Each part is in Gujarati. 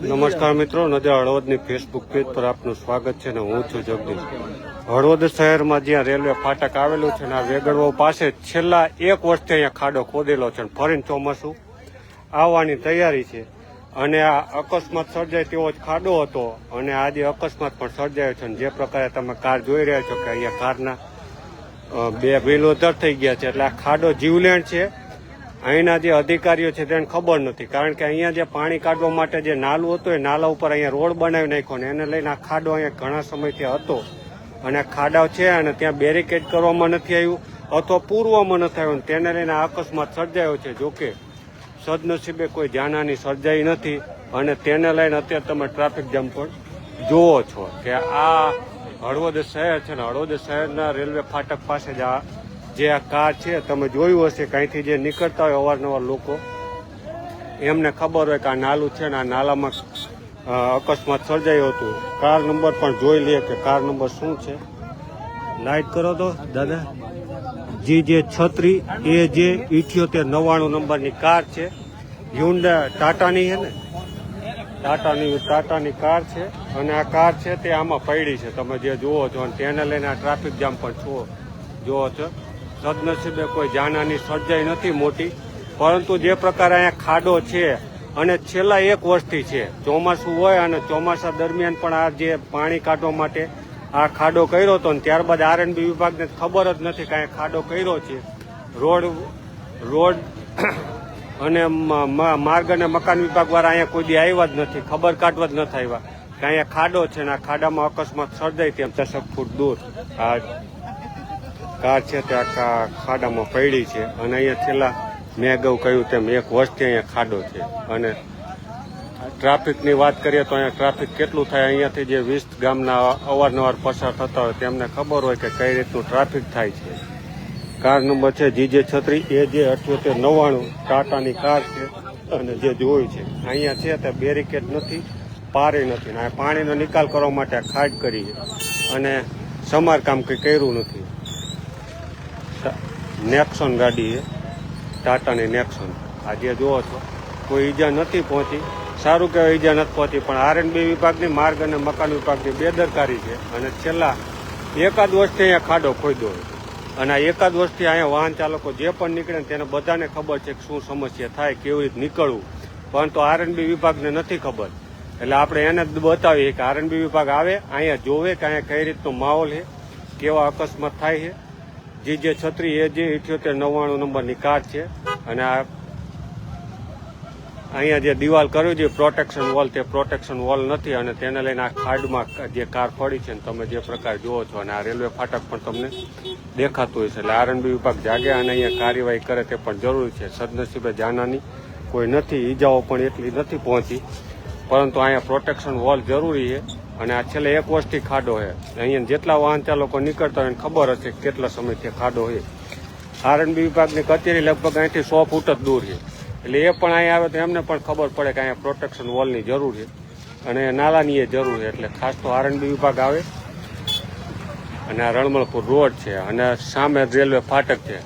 નમસ્કાર મિત્રો, નજર હળવદની ફેસબુક પેજ પર આપનું સ્વાગત છે ને હું છું જગદીશ. હળવદ શહેરમાં જ્યાં રેલવે ફાટક આવેલું છે ને આ વેગડવાવ પાસે છેલ્લા 1 વર્ષથી અહીંયા ખાડો ખોદેલો છે અને ફરીને ચોમાસું આવવાની તૈયારી છે અને આ અકસ્માત સર્જાય તેવો જ ખાડો હતો અને આજે અકસ્માત પણ સર્જાયો છે. જે પ્રકારે તમે કાર જોઈ રહ્યા છો કે અહીંયા કારના 2 વ્હીલો થઈ ગયા છે એટલે આ ખાડો જીવલેણ છે. અહીંના જે અધિકારીઓ છે તેને ખબર નથી, કારણ કે અહીંયા જે પાણી કાઢવા માટે જે નાલું હતું એ નાલા ઉપર અહીંયા રોડ બનાવી નાખ્યો ને એને લઈને આ ખાડો અહીંયા ઘણા સમયથી હતો અને ખાડા છે અને ત્યાં બેરિકેડ કરવામાં નથી આવ્યું અથવા પૂરવામાં નથી આવ્યું, તેને લઈને આ અકસ્માત સર્જાયો છે. જોકે સદનસીબે કોઈ જાનહાની સર્જાઈ નથી અને તેને લઈને અત્યારે તમે ટ્રાફિક જામ પણ જુઓ છો કે આ હળવદ શહેર છે ને હળવદ શહેરના રેલવે ફાટક પાસે જ આ જે આ કાર છે તમે જોયું હશે કે અહીંથી જે નીકળતા હોય અવારનવાર લોકો એમને ખબર હોય કે આ નાલું છે ને આ નાલામાં અકસ્માત સર્જાયું હતું. કાર નંબર પણ જોઈ લઈએ કે કાર નંબર શું છે. લાઈટ કરો તો દાદા. GJ36AJ7899 નંબરની કાર છે. હ્યુન્ડા ટાટાની છે ને ટાટાની કાર છે અને આ કાર છે તે આમાં પડી છે તમે જે જુઓ છો અને તેને લઈને આ ટ્રાફિક જામ પણ જુઓ છો. સદનસીબે કોઈ જાનહાની સર્જાઈ નથી મોટી, પરંતુ જે પ્રકારે અહીંયા ખાડો છે અને છેલ્લા 1 વર્ષથી છે, ચોમાસું હોય અને ચોમાસા દરમિયાન પણ આ જે પાણી કાઢવા માટે આ ખાડો કર્યો હતો ને ત્યારબાદ R&B વિભાગને ખબર જ નથી કે અહીંયા ખાડો કર્યો છે. રોડ અને માર્ગ અને મકાન વિભાગ વાળા અહીંયા કોઈ દી આવ્યા જ નથી, ખબર કાઢવા જ નથી આવ્યા કે અહીંયા ખાડો છે ને આ ખાડામાં અકસ્માત સર્જાય તેમ 10 ફૂટ દૂર આ કાર છે તે આ ખાડામાં પડી છે અને અહીંયા છેલ્લા મેં અગાઉ કહ્યું તેમ 1 વર્ષથી અહીંયા ખાડો છે. અને ટ્રાફિકની વાત કરીએ તો અહીંયા ટ્રાફિક કેટલું થાય, અહીંયાથી જે 20 ગામના અવારનવાર પસાર થતા હોય તેમને ખબર હોય કે કઈ રીતનું ટ્રાફિક થાય છે. કાર નંબર છે GJ36AJ7899 ટાટાની કાર છે અને જે જોયું છે અહીંયા છે તે બેરિકેડ નથી, પારે નથી અને પાણીનો નિકાલ કરવા માટે આ ખાડ કરી છે અને સમારકામ કંઈ કર્યું નથી. નેક્સોન ગાડી છે, ટાટાની નેક્સોન. આ જે જુઓ છો કોઈ ઈજા નથી પહોંચી, સારું કહેવાય ઈજા નથી પહોંચી, પણ R&B વિભાગની માર્ગ અને મકાન વિભાગની બેદરકારી છે અને છેલ્લા 1 વર્ષથી અહીંયા ખાડો ખોદ્યો અને આ 1 વર્ષથી અહીંયા વાહન ચાલકો જે પણ નીકળે તેને બધાને ખબર છે કે શું સમસ્યા થાય, કેવી રીતે નીકળવું, પરંતુ R&B વિભાગને નથી ખબર. એટલે આપણે એને જ બતાવીએ કે R&B વિભાગ આવે અહીંયા જોવે કે અહીંયા કઈ રીતનો માહોલ છે, કેવા અકસ્માત થાય છે. GJ36AJ7899 નંબરની કાર છે અને આ અહીંયા જે દિવાલ કર્યું છે પ્રોટેક્શન વોલ તે પ્રોટેક્શન વોલ નથી અને તેને લઈને આ ખાડમાં જે કાર પડી છે ને તમે જે પ્રકાર જુઓ છો અને આ રેલવે ફાટક પણ તમને દેખાતું હોય છે. એટલે R&B વિભાગ જાગે અને અહીંયા કાર્યવાહી કરે તે પણ જરૂરી છે. સદનસીબે જાનહાની કોઈ નથી, ઈજાઓ પણ એટલી નથી પહોંચી, પરંતુ અહીંયા પ્રોટેક્શન વોલ જરૂરી છે અને આ છેલ્લે 1 વર્ષથી ખાડો છે. અહીંયા જેટલા વાહન ચાલકો નીકળતા હોય એને ખબર હશે કેટલા સમયથી ખાડો છે. R&B વિભાગની કચેરી લગભગ અહીંથી 100 ફૂટ જ દૂર છે, એટલે એ પણ અહીંયા આવે તો એમને પણ ખબર પડે કે અહીંયા પ્રોટેક્શન વોલની જરૂર છે અને નાલાની એ જરૂર છે. એટલે ખાસ તો R&B વિભાગ આવે અને આ રણમલપુર રોડ છે અને સામે રેલવે ફાટક છે.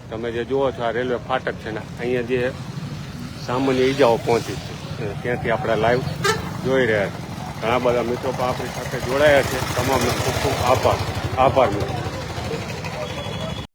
તમે જે જુઓ છો આ રેલવે ફાટક છે ને અહીંયા જે સામાન્ય ઈજાઓ પહોંચી છે ત્યાંથી આપણે લાઈવ જોઈ રહ્યા છીએ. ઘણા બધા મિત્રો પણ આપણી સાથે જોડાયા છે. તમામને ખૂબ ખૂબ આભાર મિત્રો.